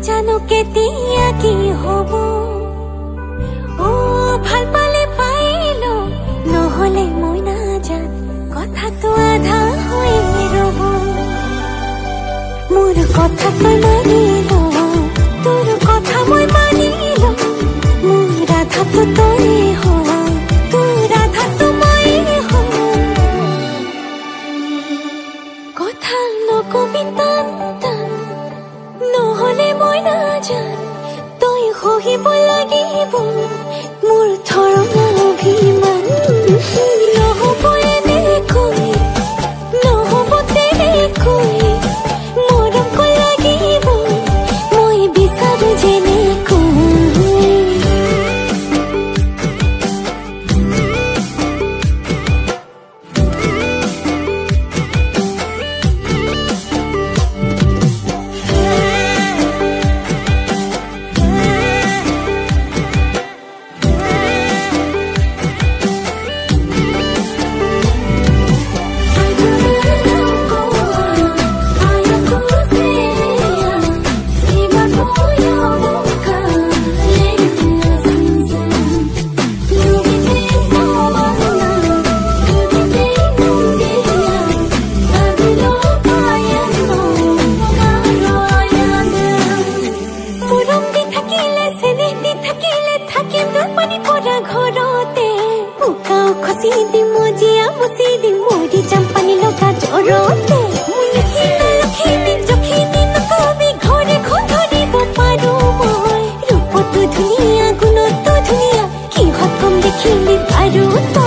নাজানো কেতিয়া কি হব ও ভাল পালে পাইলো নহলে মই নাজান কথাটো আধা হৈ ৰব মোৰ কথা তই মানিল তোৰ কথা মই মানিল মোৰ ৰাধাটো তই হ তোৰ ৰাধাটো মই হ কথা নকবি টান টান নহলে মই নাজান তই সহিব লাগিব মোৰ ধৰণা অভিমান নহব এনেকৈ নহব তেনেকৈ মৰম লাগিব মই বিচাৰো যেনেকৈ ধুনীয়া গুণতো ধুনীয়া কিহত কম দেখিলি আৰু